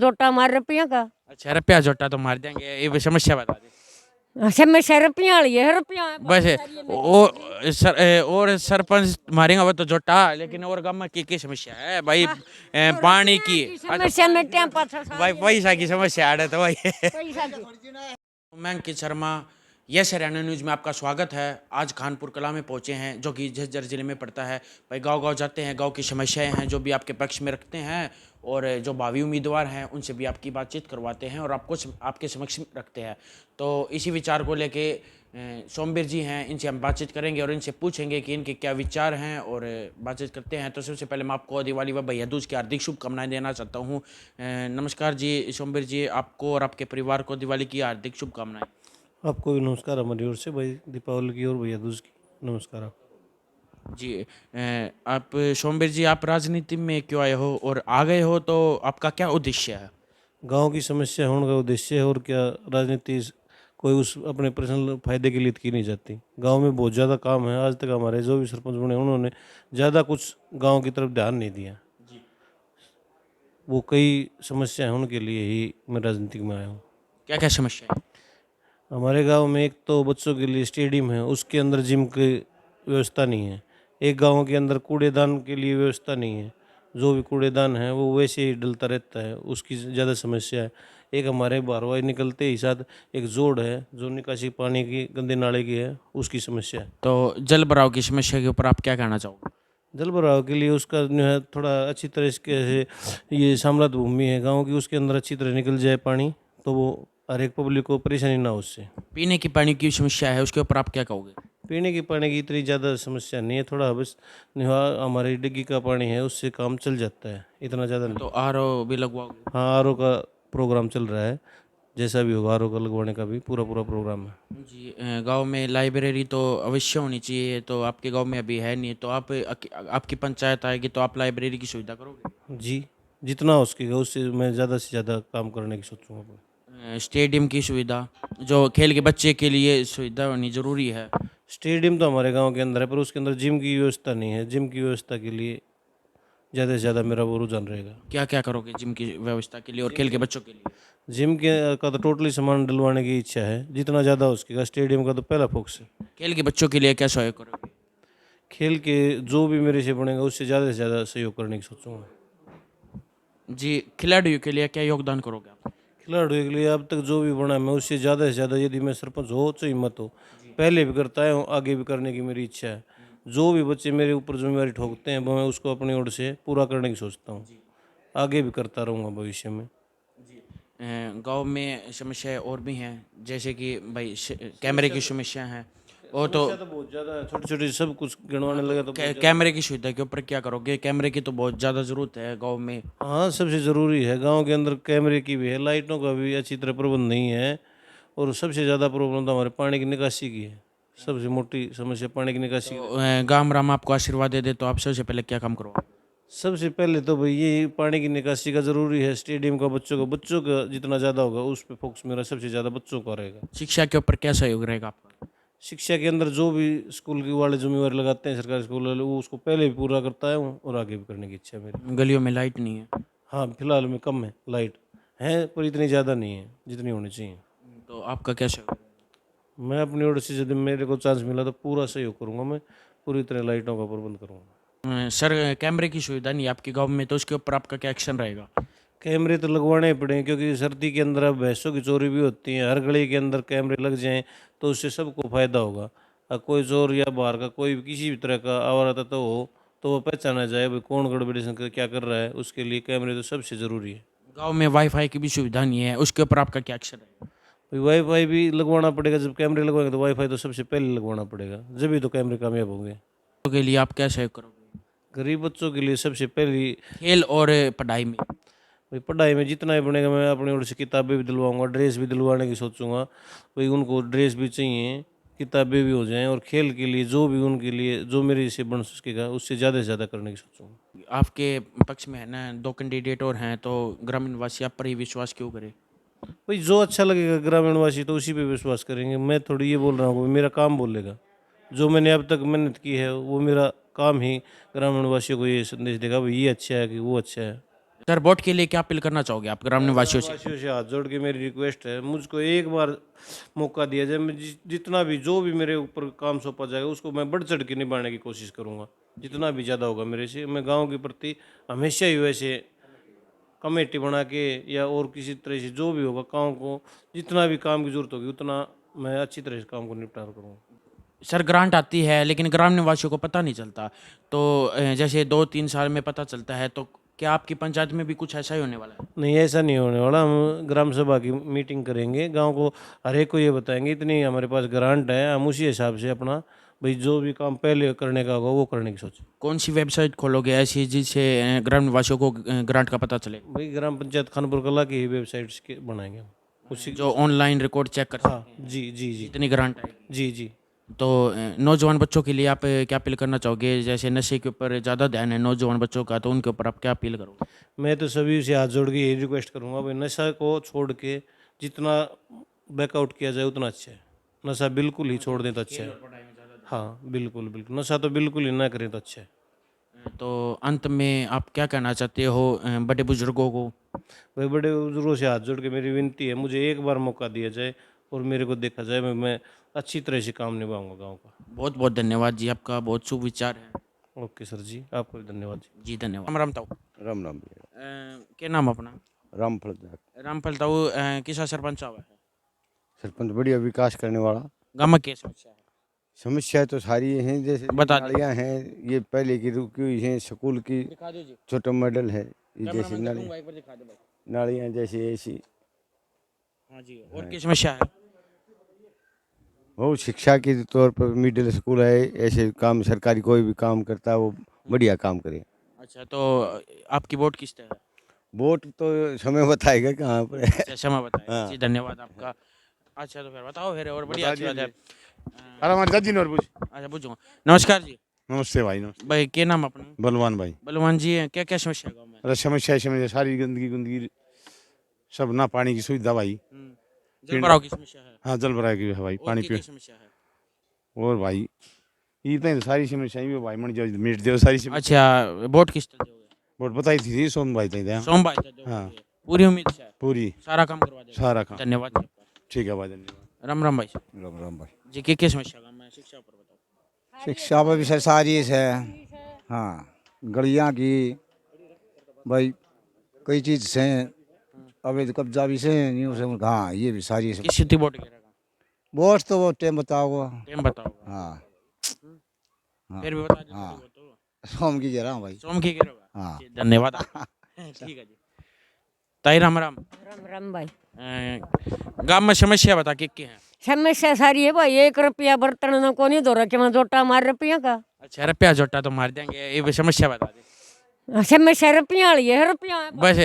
जोटा मार रुपया का। अच्छा रुपया जोटा तो मार देंगे, ये समस्या बता दें। समस्या रुपया वाली है, रुपया बस और सरपंच मारेंगे वो तो जोटा, लेकिन और गांव में की समस्या है भाई? पानी की समस्या में टाइम पास भाई, पैसा की समस्या है तो भाई। पैसा की। मैं अंकित शर्मा, यस हरियाणा न्यूज़ में आपका स्वागत है। आज खानपुर कला में पहुंचे हैं, जो कि झज्जर जिले में पड़ता है। भाई गांव गांव जाते हैं, गांव की समस्याएं हैं जो भी आपके पक्ष में रखते हैं, और जो भावी उम्मीदवार हैं उनसे भी आपकी बातचीत करवाते हैं और आपको आपके समक्ष रखते हैं। तो इसी विचार को लेके सोमवीर जी हैं, इनसे हम बातचीत करेंगे और इनसे पूछेंगे कि इनके क्या विचार हैं, और बातचीत करते हैं। तो सबसे पहले मैं आपको दिवाली व भैया दूज की हार्दिक शुभकामनाएं देना चाहता हूँ। नमस्कार जी सोमवीर जी, आपको और आपके परिवार को दिवाली की हार्दिक शुभकामनाएं। आपको भी नमस्कार हमारी ओर से भाई, दीपावली की और भैया दूज की नमस्कार। आप जी आप सोमवीर जी, आप राजनीति में क्यों आए हो और आ गए हो, तो आपका क्या उद्देश्य है? गांव की समस्या होने का उद्देश्य है, और क्या राजनीति कोई उस अपने पर्सनल फायदे के लिए की नहीं जाती। गांव में बहुत ज़्यादा काम है, आज तक हमारे जो भी सरपंच बने उन्होंने ज़्यादा कुछ गांव की तरफ ध्यान नहीं दिया। वो कई समस्या है, उनके लिए ही मैं राजनीति में आया हूँ। क्या क्या समस्या है? हमारे गांव में एक तो बच्चों के लिए स्टेडियम है, उसके अंदर जिम की व्यवस्था नहीं है। एक गांव के अंदर कूड़ेदान के लिए व्यवस्था नहीं है, जो भी कूड़ेदान है वो वैसे ही डलता रहता है, उसकी ज़्यादा समस्या है। एक हमारे बारवाई निकलते ही साथ एक जोड़ है जो निकासी पानी की गंदे नाले की है, उसकी समस्या है। तो जल भराव की समस्या के ऊपर आप क्या कहना चाहोगे? जल भराव के लिए उसका जो है थोड़ा अच्छी तरह से, ये साम्राज्य भूमि है गाँव की, उसके अंदर अच्छी तरह निकल जाए पानी, तो वो हर एक पब्लिक को परेशानी ना हो उससे। पीने की पानी की समस्या है, उसके ऊपर आप क्या कहोगे? पीने की पानी की इतनी ज़्यादा समस्या नहीं है, थोड़ा बस निहा हमारी डिग्गी का पानी है उससे काम चल जाता है, इतना ज़्यादा नहीं। तो आरओ भी लगवाओगे? हाँ, आरओ का प्रोग्राम चल रहा है, जैसा भी होगा आरओ का लगवाने का भी पूरा पूरा प्रोग्राम है। जी गांव में लाइब्रेरी तो अवश्य होनी चाहिए, तो आपके गांव में अभी है नहीं, तो आप आपकी पंचायत आएगी तो आप लाइब्रेरी की सुविधा करोगे? जी, जितना हो सकेगा उससे मैं ज़्यादा से ज़्यादा काम करने की सोचूंगा। स्टेडियम की सुविधा, जो खेल के बच्चे के लिए सुविधा होनी जरूरी है। स्टेडियम तो हमारे गांव के अंदर है, पर उसके अंदर जिम की व्यवस्था नहीं है। जिम की व्यवस्था के लिए ज़्यादा से ज़्यादा मेरा वो रुझान रहेगा। क्या क्या करोगे जिम की व्यवस्था के लिए और खेल के बच्चों के लिए? जिम के का तो टोटली सामान डलवाने की इच्छा है, जितना ज़्यादा हो सकेगा। स्टेडियम का तो पहला फोकस है। खेल के बच्चों के लिए क्या सहयोग करोगे? खेल के जो भी मेरे से बनेगा उससे ज़्यादा से ज़्यादा सहयोग करने की सोचूंगा। जी खिलाड़ियों के लिए क्या योगदान करोगे आप? खिलाड़ियों के लिए अब तक जो भी बना मैं उससे ज़्यादा से ज़्यादा, यदि मैं सरपंच हो तो हिम्मत हो, पहले भी करता है, आगे भी करने की मेरी इच्छा है। जो भी बच्चे मेरे ऊपर जिम्मेवारी ठोकते हैं मैं उसको अपनी ओर से पूरा करने की सोचता हूँ। आगे भी करता रहूँगा भविष्य में। गांव में समस्याएं और भी हैं, जैसे कि भाई कैमरे की समस्या है, वो तो समस्या तो बहुत ज़्यादा है, छोटी छोटी सब कुछ गिनवाने लगे तो बहुत कैमरे की सुविधा के ऊपर क्या करोगे? कैमरे की तो बहुत ज़्यादा ज़रूरत है गांव में। हाँ, सबसे ज़रूरी है। गांव के अंदर कैमरे की भी है, लाइटों का भी अच्छी तरह प्रबंध नहीं है, और सबसे ज़्यादा प्रॉब्लम तो हमारे पानी की निकासी की है। सबसे मोटी समस्या पानी की निकासी की। तो गाम राम आपको आशीर्वाद दे दे तो आप सबसे पहले क्या काम करोगे? सबसे पहले तो भाई ये पानी की निकासी का ज़रूरी है। स्टेडियम का बच्चों का जितना ज़्यादा होगा उस पे फोकस मेरा सबसे ज़्यादा बच्चों का रहेगा। शिक्षा के ऊपर क्या सहयोग रहेगा आपका? शिक्षा के अंदर जो भी स्कूल की वाले जिम्मेवारी लगाते हैं सरकारी स्कूल वाले, वो उसको पहले भी पूरा करता है और आगे भी करने की इच्छा है मेरी। गलियों में लाइट नहीं है, हाँ, फिलहाल में कम है, लाइट है पर इतनी ज़्यादा नहीं है जितनी होनी चाहिए। तो आपका क्या सहयोग? मैं अपनी ओर से यदि मेरे को चांस मिला तो पूरा सहयोग करूंगा, मैं पूरी तरह लाइटों का प्रबंध करूंगा। सर कैमरे की सुविधा नहीं है आपके गांव में, तो उसके ऊपर आपका क्या एक्शन रहेगा? कैमरे तो लगवाने ही पड़ेंगे, क्योंकि सर्दी के अंदर अब भैंसों की चोरी भी होती है। हर गली के अंदर कैमरे लग जाएं तो उससे सबको फायदा होगा। और कोई चोर या बाहर का कोई भी किसी भी तरह का आवारा तत्व हो तो वो पहचाना जाए भाई कौन गड़बड़ी से क्या कर रहा है। उसके लिए कैमरे तो सबसे ज़रूरी है। गांव में वाईफाई की भी सुविधा नहीं है, उसके ऊपर आपका क्या एक्शन रहेगा? भाई वाईफाई भी लगवाना पड़ेगा। जब कैमरे लगवाएंगे तो वाईफाई तो सबसे पहले लगवाना पड़ेगा, जब भी तो कैमरे कामयाब होंगे। तो के लिए आप क्या सहयोग करोगे? गरीब बच्चों के लिए सबसे पहली खेल और पढ़ाई में? भाई पढ़ाई में जितना ही बनेगा मैं अपनी ओर से किताबें भी दिलवाऊंगा, ड्रेस भी दिलवाने की सोचूंगा। भाई उनको ड्रेस भी चाहिए, किताबें भी हो जाएं, और खेल के लिए जो भी उनके लिए जो मेरे से बन सकेगा उससे ज़्यादा से ज़्यादा करने की सोचूंगा। आपके पक्ष में है ना दो कैंडिडेट और हैं, तो ग्रामीण वासी आप पर ही विश्वास क्यों करे? भाई जो अच्छा लगेगा ग्रामीणवासी तो उसी पे विश्वास करेंगे। मैं थोड़ी ये बोल रहा हूँ, मेरा काम बोलेगा। जो मैंने अब तक मेहनत की है वो मेरा काम ही ग्रामीणवासियों को ये संदेश देगा भाई ये अच्छा है कि वो अच्छा है। सर वोट के लिए क्या अपील करना चाहोगे आप ग्राम निवासियों से? वासियों से हाथ जोड़ के मेरी रिक्वेस्ट है, मुझको एक बार मौका दिया जाए। मैं जितना भी जो भी मेरे ऊपर काम सौंपा जाएगा उसको मैं बढ़ चढ़ के निभाने की कोशिश करूँगा, जितना भी ज़्यादा होगा मेरे से। मैं गांव के प्रति हमेशा ही वैसे कमेटी बना के या और किसी तरह से जो भी होगा गाँव को जितना भी काम की जरूरत होगी उतना मैं अच्छी तरह से काम को निपटारा करूँगा। सर ग्रांट आती है लेकिन ग्राम निवासियों को पता नहीं चलता, तो जैसे 2-3 साल में पता चलता है, तो क्या आपकी पंचायत में भी कुछ ऐसा ही होने वाला है? नहीं, ऐसा नहीं होने वाला। हम ग्राम सभा की मीटिंग करेंगे, गांव को हर एक को ये बताएंगे इतनी हमारे पास ग्रांट है, हम उसी हिसाब से अपना भाई जो भी काम पहले करने का होगा वो करने की सोच। कौन सी वेबसाइट खोलोगे ऐसी जिससे ग्राम निवासियों को ग्रांट का पता चले? भाई ग्राम पंचायत खानपुर कला की ही वेबसाइट्स के बनाएंगे हम उसी। जो ऑनलाइन रिकॉर्ड चेक कर हाँ जी जी जी इतनी ग्रांट है। जी जी। तो नौजवान बच्चों के लिए आप क्या अपील करना चाहोगे? जैसे नशे के ऊपर ज़्यादा ध्यान है नौजवान बच्चों का, तो उनके ऊपर आप क्या अपील करोगे? मैं तो सभी से हाथ जोड़ के यही रिक्वेस्ट करूँगा भाई नशा को छोड़ के जितना बैकआउट किया जाए उतना अच्छा है। नशा बिल्कुल ही छोड़ दें तो अच्छा है। हाँ बिल्कुल बिल्कुल, नशा तो बिल्कुल ही ना करें तो अच्छा है। तो अंत में आप क्या कहना चाहते हो बड़े बुजुर्गों को? भाई बड़े बुजुर्गों से हाथ जोड़ के मेरी विनती है, मुझे एक बार मौका दिया जाए और मेरे को देखा जाए, मैं अच्छी तरह से काम निभाऊंगा गांव का। बहुत बहुत धन्यवाद जी, आपका बहुत शुभ विचार है। ओके सर जी, आपको भी धन्यवाद जी। जी धन्यवाद। राम राम ताऊ। राम राम भैया। क्या नाम अपना? रामफल जाट। रामफल ताऊ किसा सरपंच हुआ है? सरपंच बढ़िया विकास करने वाला। गाँव में क्या समस्या है? समस्या तो सारी हैं, जैसे बता दीजिए। नालियाँ हैं, ये पहले की रुकी हुई हैं, स्कूल की दिखा दो जी। छोटा मॉडल है, ये जैसे कैमरामैन नाली दूंगा, एक बार दिखा दो भाई। नालियाँ जैसे ऐसी। हाँ जी, और क्या समस्या है? वो शिक्षा के तौर पर मिडिल स्कूल है, ऐसे काम सरकारी कोई भी काम करता है वो बढ़िया काम करे। अच्छा, तो आपकी वोट किस तरह है? वोट तो समय बताएगा कहाँ पर है। अच्छा, क्षमा बताएं हाँ। जी, धन्यवाद आपका। अच्छा तो फिर बताओ फिर, और बढ़िया अच्छी बात है। अरे हमारे दादी ने और पूछ। अच्छा पूछूंगा। नमस्कार जी। नमस्ते भाई, नमस्ते। भाई क्या नाम अपना? बलवान भाई। बलवान जी, क्या क्या समस्या है गाँव में? अरे समस्या सारी गंदगी गुंदगी सब, ना पानी की सुविधा भाई। जल भराव की समस्या है। हाँ जल भराव की है भाई, और पानी क्या-क्या पी। समस्या है? और भाई ये तो सारी समस्याएं भी भाई मन जो मिट दे सारी समस्या। अच्छा, वोट किस तरह दोगे? वोट बताई थी सोम भाई थे सोमवार तक दोगे? हाँ। पूरी उम्मीद से पूरी सारा काम करवा देगा। सारा काम। धन्यवाद जी आपका। ठीक है भाई, धन्यवाद। राम राम भाई। राम राम भाई। जी क्या समस्या गाँव में, शिक्षा पर बताओ। शिक्षा पर भी सारी है। हाँ, गलियाँ की भाई कई चीज़ से अवैध कब्जा भी से यूँ से। हाँ ये भी सारी है। किस स्थिति वोट गिरेगा? वोट तो वो टाइम बताओगे। टाइम बताओ। हाँ फिर भी बता दीजिए हाँ। वो तो। सोम की जरा भाई। सोम की गिरेगा। हाँ। जी, धन्यवाद आपका। ठीक है जी। ताई राम राम। राम राम भाई। गाँव में समस्या बता के है? समस्या सारी है भाई, 1 रुपया बर्तन न को नहीं दो रखे, मैं जोटा मार रुपया का। अच्छा, रुपया जोटा तो मार देंगे, ये भी समस्या बता दे। समस्या रुपया वाली है, रुपया बस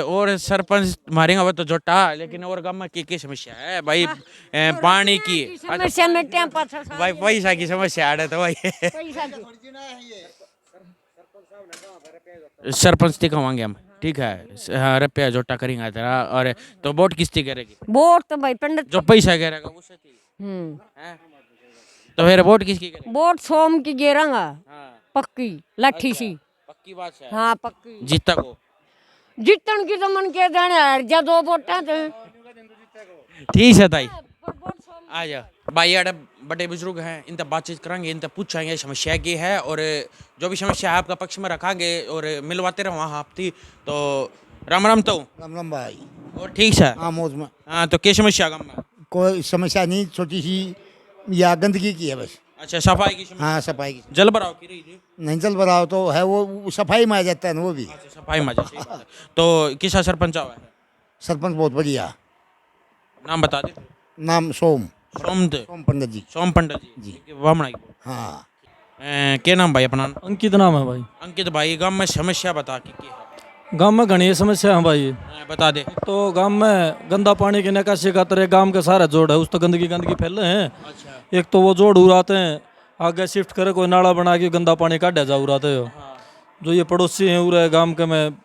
और सरपंच मारेंगे वो तो जोटा, लेकिन और गाँव में की समस्या है भाई? पानी की समस्या में टाइम पास भाई, पैसा की समस्या है तो भाई। पैसा की। सरपंच दिखावांगे हम, ठीक है। हाँ, रुपया जोटा करेंगे तेरा। और तो वोट किसकी करेगी? वोट तो भाई पंडित। जो पैसा करेगा उससे की। हैं? तो फिर वोट किसकी करेगी? वोट सोम की गिरांगा हाँ। पक्की लाठी सी। पक्की बात है। हाँ पक्की। जीता को जीतन की तो मन के जाने यार, जा 2 वोटा तो ठीक है ताई, आ जा भाई। यार बड़े बुजुर्ग हैं, इनसे बातचीत करेंगे, इनसे पूछेंगे समस्या की है, और जो भी समस्या है आपका पक्ष में रखांगे और मिलवाते रहो वहाँ आप थी। तो राम राम तो। राम राम भाई। और ठीक है। हाँ मौज में। हाँ, तो क्या समस्या गाँव में? कोई समस्या नहीं, छोटी सी या गंदगी की है बस। अच्छा, सफाई की समस्या? हाँ सफाई की। जल भराव की रही थी? नहीं जल भराव तो है, वो सफाई में आ जाता है ना वो भी। अच्छा, सफाई में सही बात है। तो किसा सरपंच हुआ है? सरपंच बहुत बढ़िया। नाम बता दे। नाम सोम सोम पंडित जी। सोम पंडित जी वामना की। हाँ। क्या नाम भाई अपना? अंकित नाम है भाई। अंकित भाई, गाँव में समस्या बता की है? गांव में घनी समस्या है भाई। बता दे। तो गांव में गंदा पानी की निकासी का तरह गांव के सारा जोड़ है, उस तो गंदगी फैल रहे हैं। अच्छा। एक तो वो जोड़ उड़ाते हैं, आगे शिफ्ट करे कोई नाला बना के गंदा पानी काटा जा उड़ाते हो। जो ये पड़ोसी हैं उरे गांव के में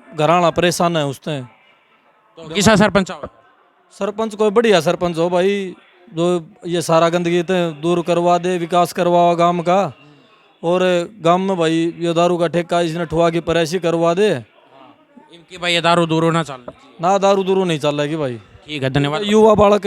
घराना परेशान है उससे। तो किसा सरपंच हुआ? सरपंच कोई बढ़िया सरपंच हो भाई, जो ये सारा गंदगी दूर करवा दे, विकास करवा गांव का, और गांव में भाई ये दारू का ठेका इसने ठुआ की परेशी करवा दे इनकी भाई ये दारू दूर ना चल ना, दारू दूरू नहीं चल रहा कि भाई। ठीक है, धन्यवाद। युवा बालक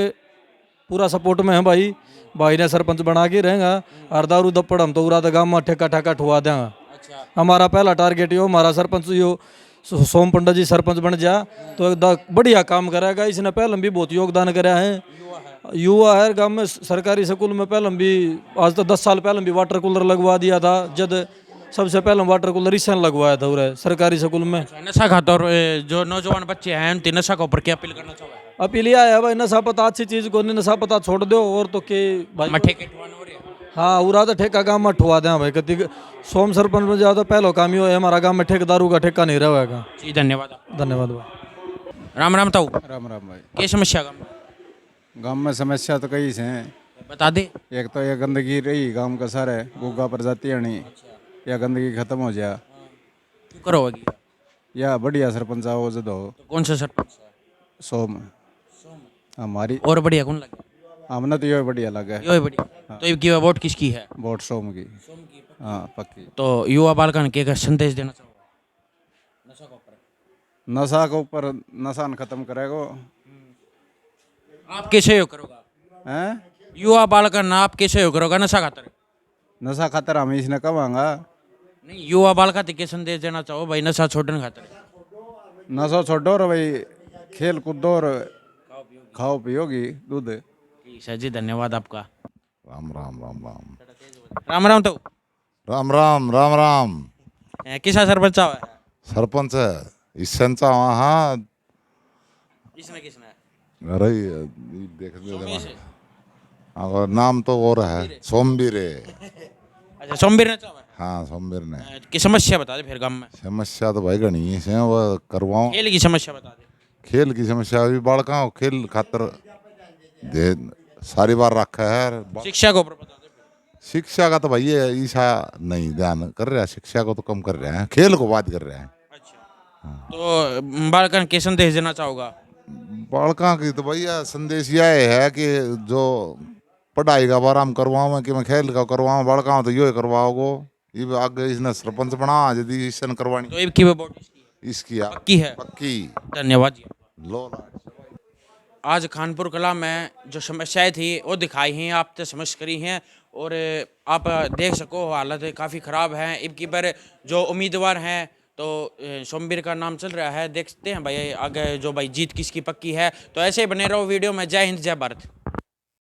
पूरा सपोर्ट में है भाई, भाई ने सरपंच बना के रहेगा और दारू दप्पड़ हम तो उड़ा गांव में ठेका ठेका ठुआ देंगे। अच्छा, हमारा पहला टारगेट यो, हमारा सरपंच यो सोम पंडित जी सरपंच बन जा तो एक बढ़िया काम करेगा। इसने पहले भी बहुत योगदान कराया है, युवा है गांव में। सरकारी स्कूल में पहले भी आज तो 10 साल पहले भी वाटर कूलर लगवा दिया था, जब सबसे पहले वाटर कूलर इस लगवाया था उरे सरकारी स्कूल में। नशा खाता और जो नौजवान बच्चे हैं उनकी नशा के ऊपर क्या अपील करना चाहोगे? अपील यह है भाई, नशा पता अच्छी चीज को नहीं, नशा पता छोड़ दो और तो के भाई। मठे के ठुआन हो रही है। हाँ उरा तो ठेका गांव में ठुआ दें भाई, कति सोम सरपंच में ज्यादा पहलो काम यो है, हमारा गांव में ठेका दारू का ठेका नहीं रहेगा। जी धन्यवाद। धन्यवाद भाई। राम राम ताऊ, राम राम भाई। क्या समस्या गाँव में? गांव में समस्या तो कई से हैं। बता दे। एक तो ये गंदगी रही गांव का सारा है, गुग्गा प्रजाति है नहीं, या गंदगी खत्म हो जाए क्यों करोगी? या बढ़िया सरपंच आओ जद हो तो कौन सा सरपंच है? सोम हमारी और बढ़िया कौन लगे? हमने तो ये बढ़िया लगा है। यो ही बढ़िया। तो इनकी वोट किसकी है? वोट सोम की। हाँ पक्की। तो युवा बालकन के संदेश देना चाहोगे नशा के ऊपर? नशा के ऊपर नशा न खत्म करेगा। आप कैसे यो करोगा? हैं? युवा बालकन आप कैसे यो करोगा नशा खातर? नशा खातर हम इसने कमांगा। नहीं, युवा बालका के संदेश देना चाहो भाई नशा छोड़ने खातर? नशा छोड़ो और भाई खेल कूदो और खाओ पियोगी दूध। ठीक है जी, धन्यवाद आपका। राम राम राम राम राम राम। तो राम राम राम राम। किसा सरपंच है? सरपंच इसनचा वहाँ किसने किसने? अरे देख अगर नाम तो और है सोमवीर है। अच्छा, सोमवीर ने चाहा? हाँ सोमवीर ने। की समस्या बता दे फिर गाँव में। समस्या तो भाई घनी है वो करवाऊँ। खेल की समस्या बता दे। खेल की समस्या अभी बालका खेल खातर दे सारी बार रखा है। शिक्षा के ऊपर बता दे फिर। शिक्षा का तो भाई ये ईसा नहीं ध्यान कर रहा है, शिक्षा को तो कम कर रहे हैं, खेल को बात कर रहे हैं। अच्छा, तो बालकन के संदेश देना चाहोगा? बालका की तो भैया संदेश यह है कि जो पढ़ाई का बार हम करवाऊँ कि मैं खेल का करवाऊँ, बालका तो यो करवाओगो। ये आगे इसने सरपंच बना यदि इसने करवानी तो इनकी वोट इसकी पक्की है? पक्की। धन्यवाद जी। लो आज खानपुर कला में जो समस्याएं थी वो दिखाई हैं, आप तो समझ करी हैं और आप देख सको हालत काफ़ी ख़राब है इनकी। पर जो उम्मीदवार हैं तो सोमवीर का नाम चल रहा है, देखते हैं भाई आगे जो भाई जीत किसकी पक्की है। तो ऐसे ही बने रहो वीडियो में। जय हिंद जय भारत।